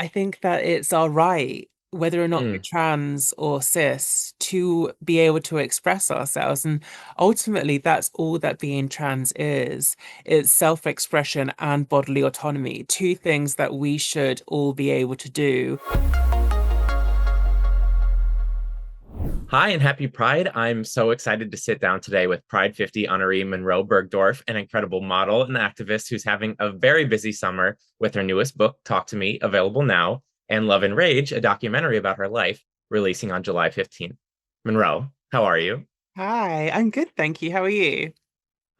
I think that it's our right, whether or not we're Mm. trans or cis, to be able to express ourselves. And ultimately, that's all that being trans is. It's self-expression and bodily autonomy, two things that we should all be able to do. Hi and happy Pride. I'm so excited to sit down today with Pride 50 honoree Munroe Bergdorf, an incredible model and activist who's having a very busy summer with her newest book, Talk to Me, available now, and Love and Rage, a documentary about her life, releasing on July 15th. Munroe, how are you? Hi, I'm good, thank you. How are you?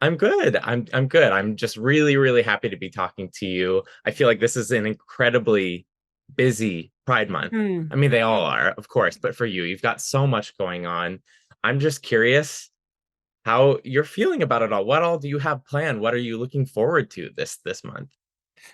I'm good. I'm good. I'm just really happy to be talking to you. I feel like this is an incredibly busy Pride Month. Hmm. I mean, they all are, of course, but for you, you've got so much going on. I'm just curious how you're feeling about it all. What all do you have planned? What are you looking forward to this month?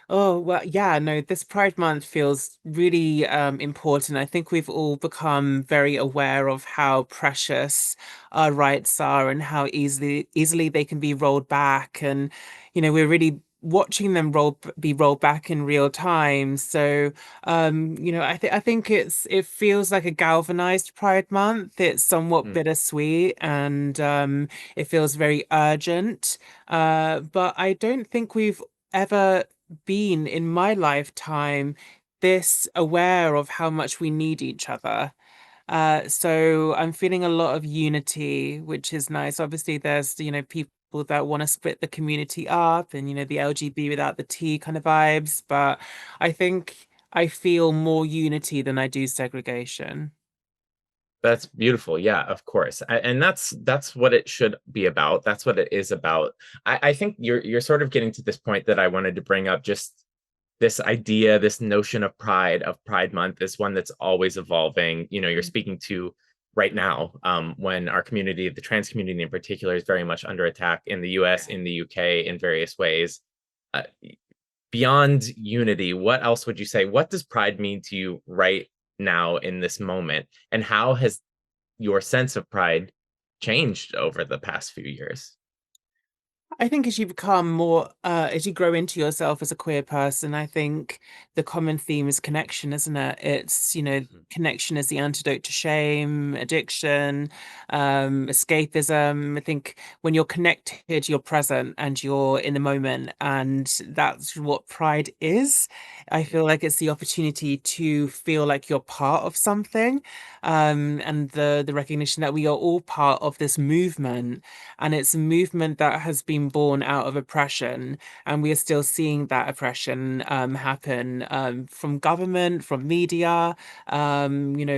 Oh, well, yeah, no, this Pride Month feels really important. I think we've all become very aware of how precious our rights are and how easily they can be rolled back. And, we're really watching them be rolled back in real time. So, I think it feels like a galvanized Pride Month. It's somewhat Mm, bittersweet and it feels very urgent. But I don't think we've ever been in my lifetime this aware of how much we need each other. So I'm feeling a lot of unity, which is nice. Obviously, there's, people that want to split the community up and, the LGB without the T kind of vibes. But I think I feel more unity than I do segregation. that's beautiful. Yeah, of course. And that's what it should be about. That's what it is about. I think you're sort of getting to this point that I wanted to bring up, just this idea, this notion of Pride Month is one that's always evolving. You're speaking to right now, when our community, the trans community in particular, is very much under attack in the US, in the UK, in various ways. Uh, Beyond unity, what else would you say? What does Pride mean to you right now in this moment? And how has your sense of pride changed over the past few years? I think as you become more, as you grow into yourself as a queer person, I think the common theme is connection, isn't it? It's, Mhm. connection is the antidote to shame, addiction, escapism. I think when you're connected, you're present and you're in the moment, and that's what pride is. I feel like it's the opportunity to feel like you're part of something, and the recognition that we are all part of this movement, and it's a movement that has been born out of oppression, and we are still seeing that oppression happen from government, from media,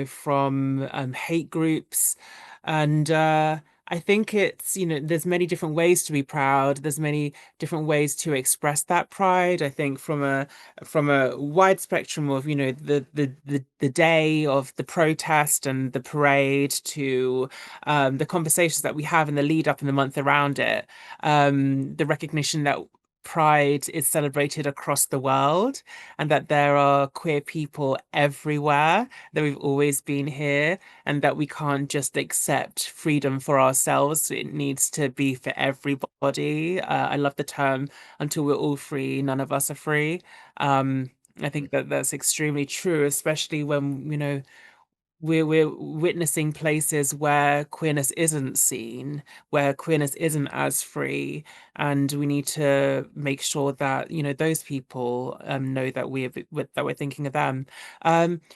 from hate groups. And I think it's, there's many different ways to be proud. There's many different ways to express that pride. I think from a wide spectrum of, the day of the protest and the parade to the conversations that we have in the lead up in the month around it, the recognition that pride is celebrated across the world and that there are queer people everywhere, that we've always been here, and that we can't just accept freedom for ourselves. It needs to be for everybody. I love the term, until we're all free, none of us are free. I think that that's extremely true, especially when, we're witnessing places where queerness isn't seen, where queerness isn't as free, and we need to make sure that those people know that we're thinking of them.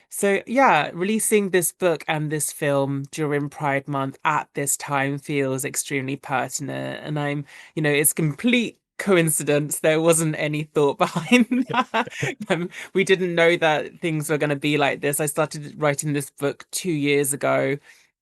So yeah, releasing this book and this film during Pride Month at this time feels extremely pertinent, and it's complete coincidence. There wasn't any thought behind that. We didn't know that things were going to be like this. I started writing this book 2 years ago.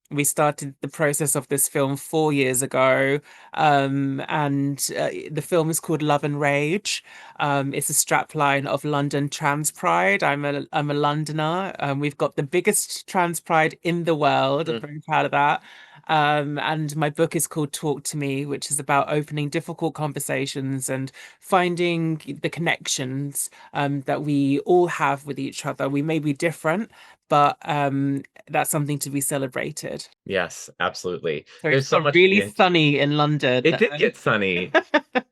We started the process of this film 4 years ago. And the film is called Love and Rage. It's a strapline of London Trans Pride. I'm a Londoner. We've got the biggest trans pride in the world. I'm Mm. very proud of that. And my book is called Talk to Me, which is about opening difficult conversations and finding the connections that we all have with each other. We may be different, but that's something to be celebrated. Yes, absolutely. So it There's just so got much to really be in. sunny in London. It did get sunny.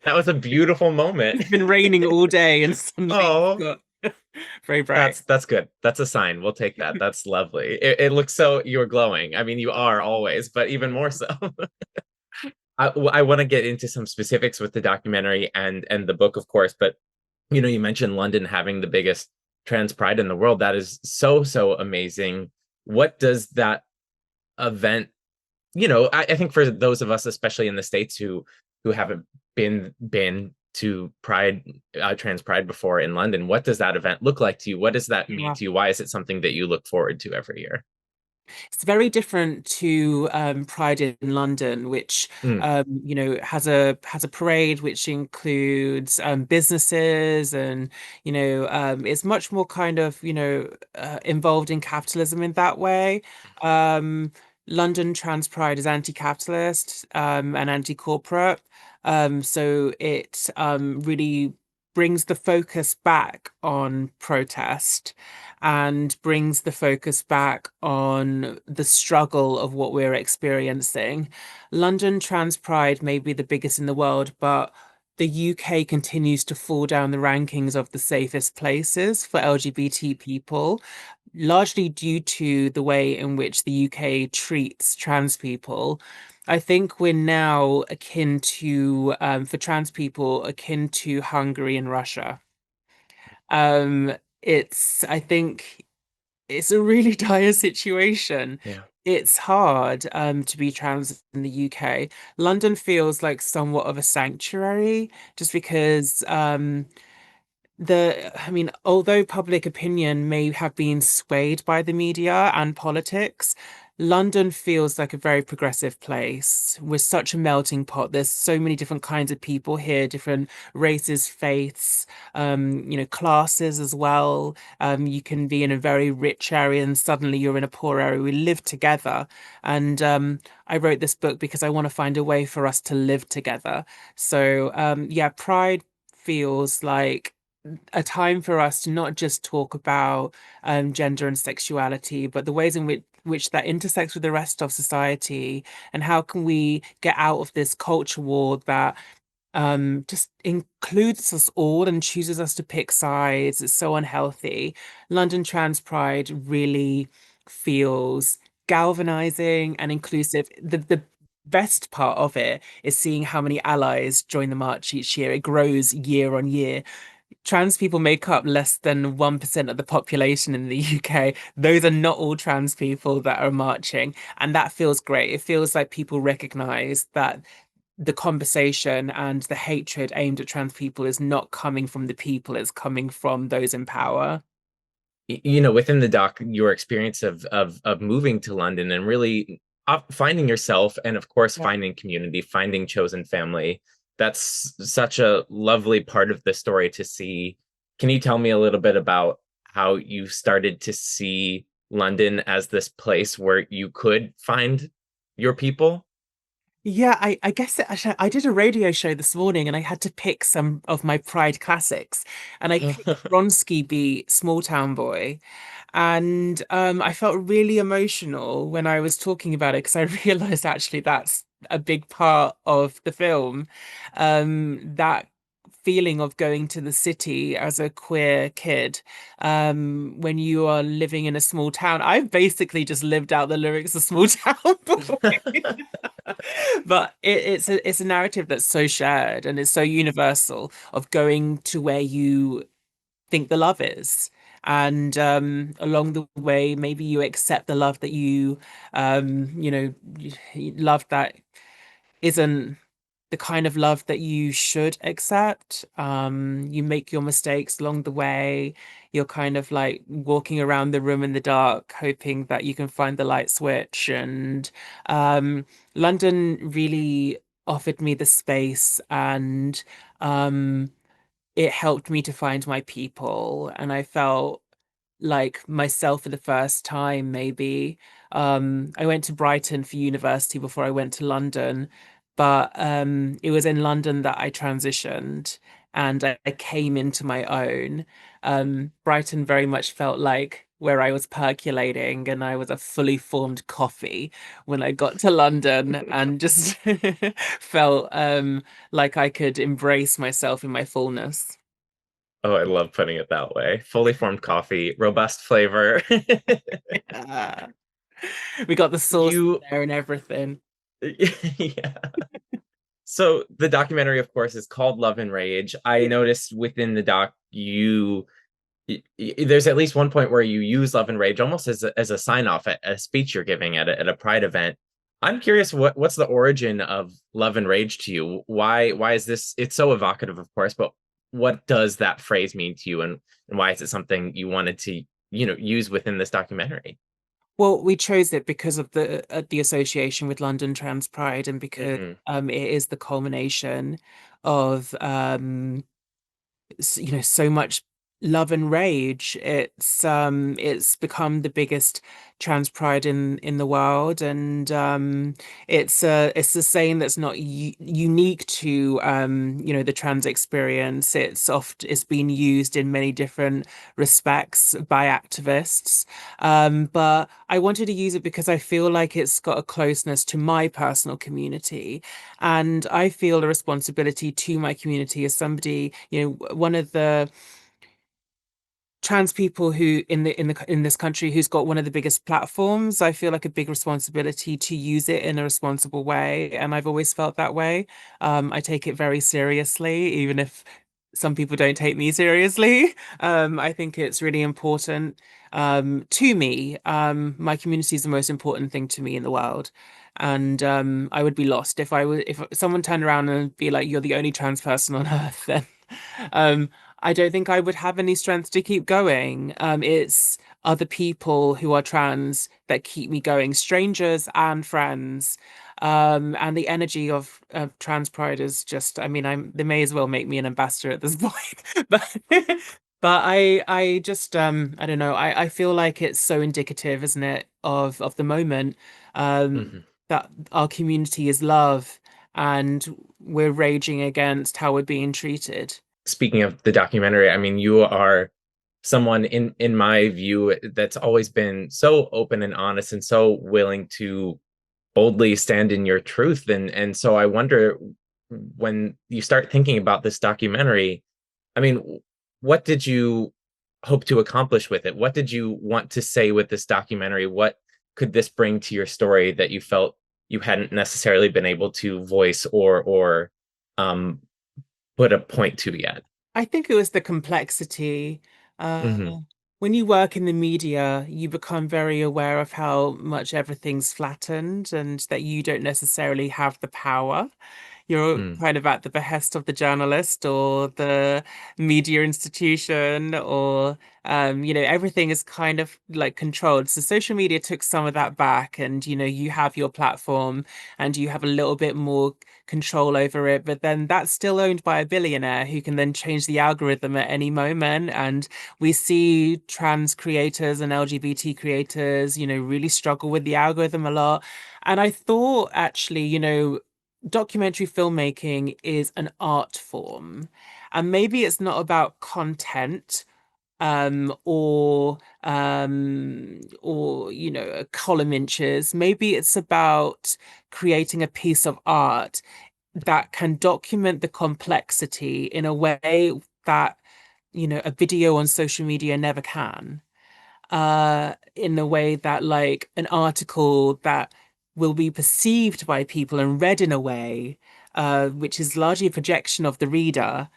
That was a beautiful moment. It's been raining all day and suddenly it's Oh, got Very bright. That's good. That's a sign. We'll take that. That's lovely. It looks so you're glowing. I mean, you are always, but even more so. I want to get into some specifics with the documentary and the book, of course, but you mentioned London having the biggest trans pride in the world. That is so amazing. What does that event, I think for those of us, especially in the States, who haven't been to Pride, trans Pride before in London, what does that event look like to you? What does that mean Yeah. to you? Why is it something that you look forward to every year? It's very different to Pride in London, which Mm, has a parade which includes businesses, and it's much more kind of involved in capitalism in that way. Um, London Trans Pride is anti-capitalist and anti-corporate, so it really brings the focus back on protest and brings the focus back on the struggle of what we're experiencing. London Trans Pride may be the biggest in the world, but the UK continues to fall down the rankings of the safest places for LGBT people, largely due to the way in which the UK treats trans people. I think we're now akin to, for trans people, akin to Hungary and Russia. Um, I think it's a really dire situation. yeah. It's hard to be trans in the UK. London feels like somewhat of a sanctuary just because I mean, although public opinion may have been swayed by the media and politics, London feels like a very progressive place. We're such a melting pot. There's so many different kinds of people here, different races, faiths, classes as well. You can be in a very rich area and suddenly you're in a poor area. We live together. And I wrote this book because I want to find a way for us to live together. So, yeah, Pride feels like a time for us to not just talk about gender and sexuality, but the ways in which that intersects with the rest of society, and how can we get out of this culture war that just includes us all and chooses us to pick sides. It's so unhealthy. London Trans Pride really feels galvanizing and inclusive. The best part of it is seeing how many allies join the march each year. It grows year on year. Trans people make up less than 1% of the population in the UK. Those are not all trans people that are marching. And that feels great. It feels like people recognize that the conversation and the hatred aimed at trans people is not coming from the people, it's coming from those in power. Within the doc, your experience of moving to London and really finding yourself, and of course Yeah. finding community, finding chosen family. That's such a lovely part of the story to see. Can you tell me a little bit about how you started to see London as this place where you could find your people? Yeah, I guess actually, I did a radio show this morning and I had to pick some of my Pride classics. And I picked Bronski beat Small Town Boy. And I felt really emotional when I was talking about it because I realized actually that's a big part of the film. That feeling of going to the city as a queer kid, when you are living in a small town. I've basically just lived out the lyrics of Small Town Boy. But it's a narrative that's so shared and it's so universal of going to where you think the love is. And along the way, maybe you accept the love that love that isn't the kind of love that you should accept. You make your mistakes along the way. You're kind of like walking around the room in the dark, hoping that you can find the light switch. And London really offered me the space, and um, it helped me to find my people. And I felt like myself for the first time, maybe. I went to Brighton for university before I went to London, but it was in London that I transitioned and I came into my own. Brighton very much felt like where I was percolating, and I was a fully formed coffee when I got to London and just felt like I could embrace myself in my fullness. Oh, I love putting it that way. Fully formed coffee, robust flavor. Uh, we got the sauce in You, there and everything. yeah. So the documentary, of course, is called Love and Rage. I noticed within the doc, there's at least one point where you use Love and Rage almost as a sign off at a speech you're giving at a Pride event. I'm curious, what's the origin of Love and Rage to you? Why is this? It's so evocative, of course, but what does that phrase mean to you, and why is it something you wanted to use within this documentary? Well, we chose it because of the association with London Trans Pride, and because Hmm. it is the culmination of so much love and rage. It's become the biggest trans pride in the world, and it's a saying that's not unique to the trans experience. It's been used in many different respects by activists, but I wanted to use it because I feel like it's got a closeness to my personal community, and I feel a responsibility to my community as somebody, one of the trans people who in this country who's got one of the biggest platforms. I feel like a big responsibility to use it in a responsible way, and I've always felt that way. I take it very seriously, even if some people don't take me seriously. I think it's really important to me. My community is the most important thing to me in the world. And I would be lost if someone turned around and be like, "You're the only trans person on earth," then um, I don't think I would have any strength to keep going. It's other people who are trans that keep me going, strangers and friends. And the energy of trans pride is just, I mean, they may as well make me an ambassador at this point. But I just I don't know. I feel like it's so indicative, isn't it, of the moment, Hmm. that our community is love and we're raging against how we're being treated. Speaking of the documentary, I mean, you are someone in my view that's always been so open and honest and so willing to boldly stand in your truth. And so I wonder, when you start thinking about this documentary, I mean, what did you hope to accomplish with it? What did you want to say with this documentary? What could this bring to your story that you felt you hadn't necessarily been able to voice or um put a point to yet? I think it was the complexity. Uh, Hmm. when you work in the media, you become very aware of how much everything's flattened and that you don't necessarily have the power. You're Mm. kind of at the behest of the journalist or the media institution, or everything is kind of like controlled. So social media took some of that back, and you have your platform and you have a little bit more control over it, but then that's still owned by a billionaire who can then change the algorithm at any moment. And we see trans creators and LGBT creators, really struggle with the algorithm a lot. And I thought actually, documentary filmmaking is an art form. And maybe it's not about content, or column inches. Maybe it's about creating a piece of art that can document the complexity in a way that a video on social media never can, in the way that like an article that will be perceived by people and read in a way which is largely a projection of the reader.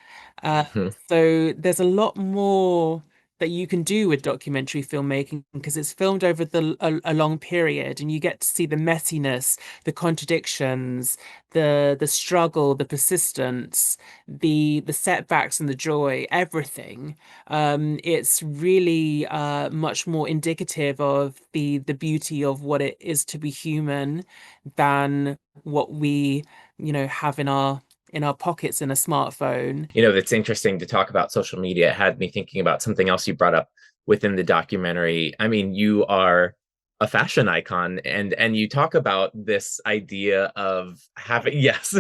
Uh, Hmm. so there's a lot more that you can do with documentary filmmaking because it's filmed over a long period, and you get to see the messiness, the contradictions, the struggle, the persistence, the setbacks and the joy, everything. It's really much more indicative of the beauty of what it is to be human than what we, have in our pockets in a smartphone. It's interesting to talk about social media. It had me thinking about something else you brought up within the documentary. I mean, you are a fashion icon, and you talk about this idea of having, yes,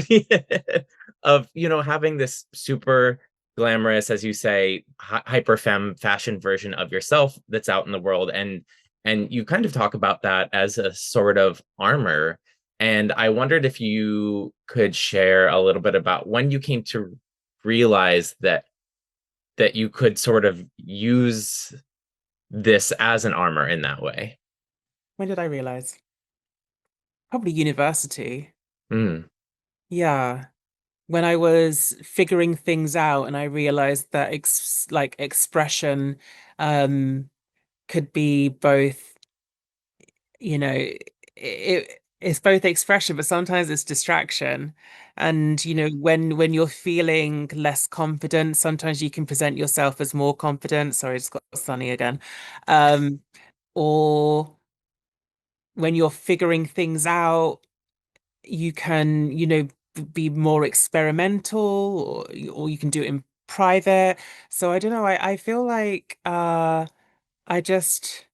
of having this super glamorous, as you say, hyper femme fashion version of yourself that's out in the world, and you kind of talk about that as a sort of armor. And I wondered if you could share a little bit about when you came to realize that that you could sort of use this as an armor in that way? When did I realize? Probably university. Mm, Yeah. When I was figuring things out and I realized that expression um could be both, it's both expression, but sometimes it's distraction. And when you're feeling less confident, sometimes you can present yourself as more confident. Sorry, I just got sunny again. Um, or when you're figuring things out, you can, be more experimental, or you can do it in private. So I don't know, I feel like I just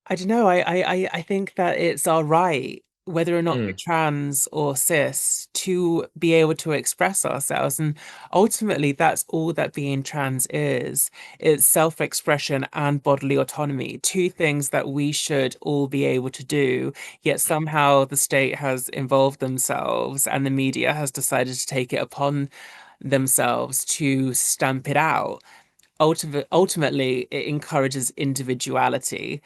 I don't know. I think that it's our right, whether or not we're mm, trans or cis, to be able to express ourselves. And ultimately, that's all that being trans is. It's self-expression and bodily autonomy, two things that we should all be able to do. Yet somehow the state has involved themselves and the media has decided to take it upon themselves to stamp it out. Ultimately, it encourages individuality,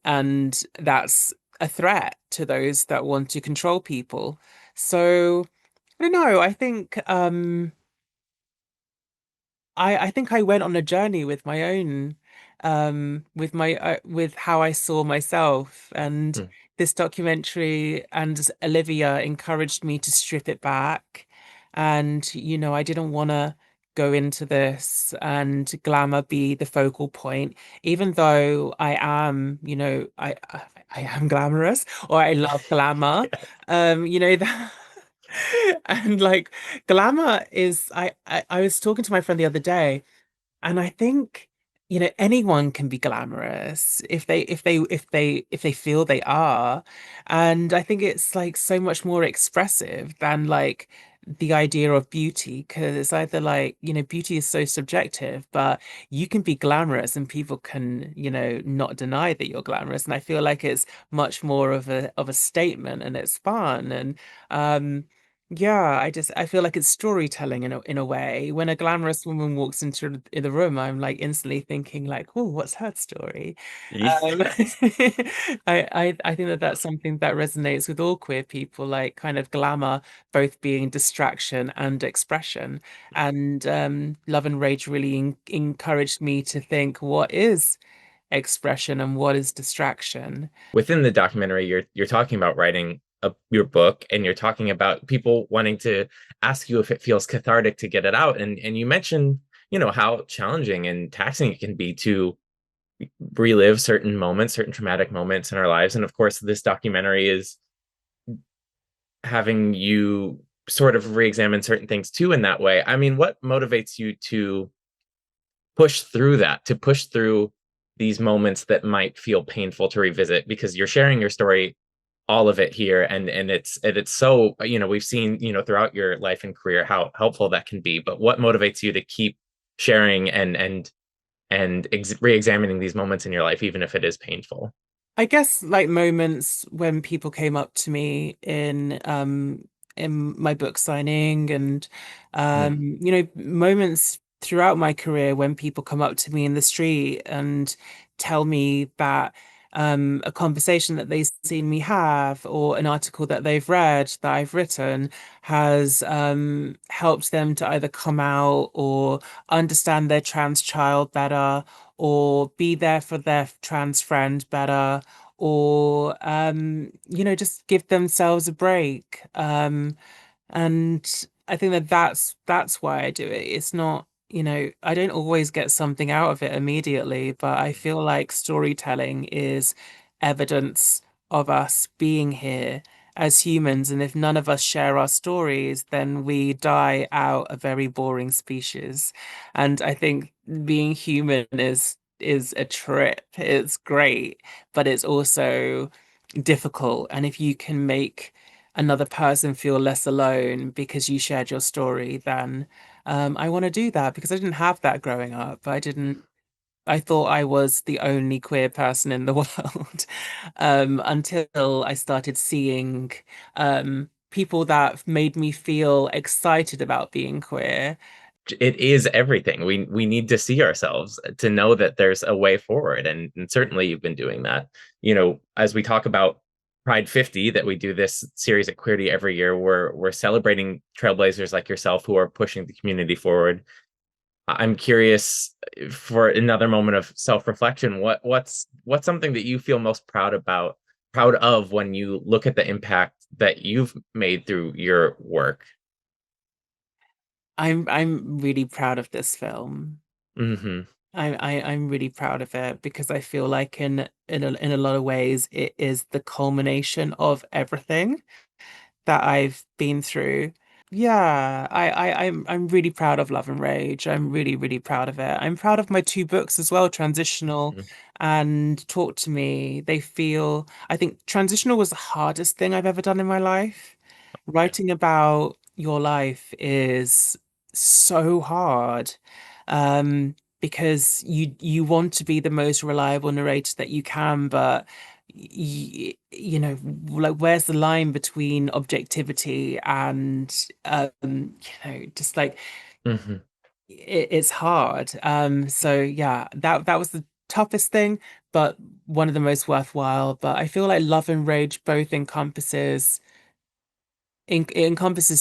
and that's a threat to those that want to control people. So I don't know. I think I went on a journey with my own, with how I saw myself, and mm. this documentary and Olivia encouraged me to strip it back. And I didn't want to go into this and glamour be the focal point, even though I am, I am glamorous, or I love glamour. That. And like glamour is I was talking to my friend the other day, and I think, anyone can be glamorous if they feel they are. And I think it's like so much more expressive than like the idea of beauty, because it's either like, beauty is so subjective, but you can be glamorous and people can, not deny that you're glamorous. And I feel like it's much more of a statement, and it's fun. And yeah, I feel like it's storytelling in a way. When a glamorous woman walks into the room, I'm like instantly thinking like, oh, what's her story? Um, I think that that's something that resonates with all queer people, like kind of glamour both being distraction and expression. And Love and Rage really encouraged me to think, what is expression and what is distraction? Within the documentary, you're talking about writing your book, and you're talking about people wanting to ask you if it feels cathartic to get it out, and you mentioned, how challenging and taxing it can be to relive certain moments, certain traumatic moments in our lives. And of course, this documentary is having you sort of re-examine certain things too in that way. I mean, what motivates you to push through that, to push through these moments that might feel painful to revisit, because you're sharing your story, all of it here, and it's so, we've seen, throughout your life and career how helpful that can be. But what motivates you to keep sharing and re-examining these moments in your life, even if it is painful? I guess like moments when people came up to me in my book signing, and Mm, moments throughout my career when people come up to me in the street and tell me that a conversation that they've seen me have, or an article that they've read that I've written, has helped them to either come out or understand their trans child better, or be there for their trans friend better, or just give themselves a break. And I think that that's why I do it. It's not, I don't always get something out of it immediately, but I feel like storytelling is evidence of us being here as humans. And if none of us share our stories, then we die out a very boring species. And I think being human is a trip. It's great, but it's also difficult. And if you can make another person feel less alone because you shared your story, then I want to do that, because I didn't have that growing up. I thought I was the only queer person in the world, until I started seeing people that made me feel excited about being queer it is everything. We need to see ourselves to know that there's a way forward, and certainly you've been doing that. As we talk about Pride 50, that we do this series at Queerty every year, we're celebrating trailblazers like yourself who are pushing the community forward. I'm curious, for another moment of self-reflection, what's something that you feel most proud of when you look at the impact that you've made through your work? I'm really proud of this film. Hmm. I'm really proud of it because I feel like in a lot of ways it is the culmination of everything that I've been through. Yeah, I'm really proud of Love and Rage. I'm really, really proud of it. I'm proud of my two books as well, Transitional and Talk to Me. I think Transitional was the hardest thing I've ever done in my life. Yeah. Writing about your life is so hard. Because you want to be the most reliable narrator that you can, but like where's the line between objectivity and just like Hmm. it's hard. So yeah, that was the toughest thing, but one of the most worthwhile. But I feel like Love and Rage both it encompasses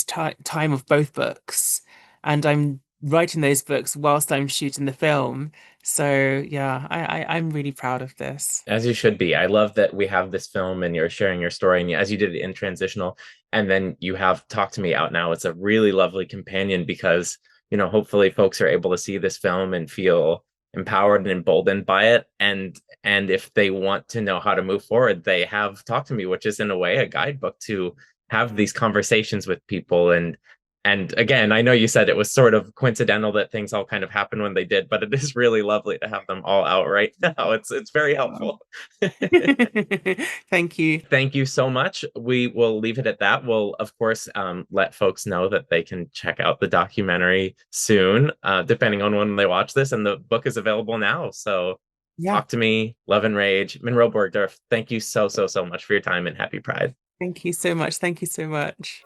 time of both books, and I'm writing those books whilst I'm shooting the film. So yeah, I'm really proud of this. As you should be. I love that we have this film and you're sharing your story, and as you did it in Transitional, and then you have Talk to Me out now. It's a really lovely companion because, hopefully folks are able to see this film and feel empowered and emboldened by it. And if they want to know how to move forward, they have Talk to Me, which is in a way a guidebook to have these conversations with people. And again, I know you said it was sort of coincidental that things all kind of happened when they did, but it is really lovely to have them all out right now. It's very Wow. helpful. Thank you. Thank you so much. We will leave it at that. We'll, of course, let folks know that they can check out the documentary soon, depending on when they watch this. And the book is available now. So Yeah, Talk to Me, Love and Rage, Munroe Bergdorf. Thank you so, so, so much for your time, and happy Pride. thank you so much. Thank you so much.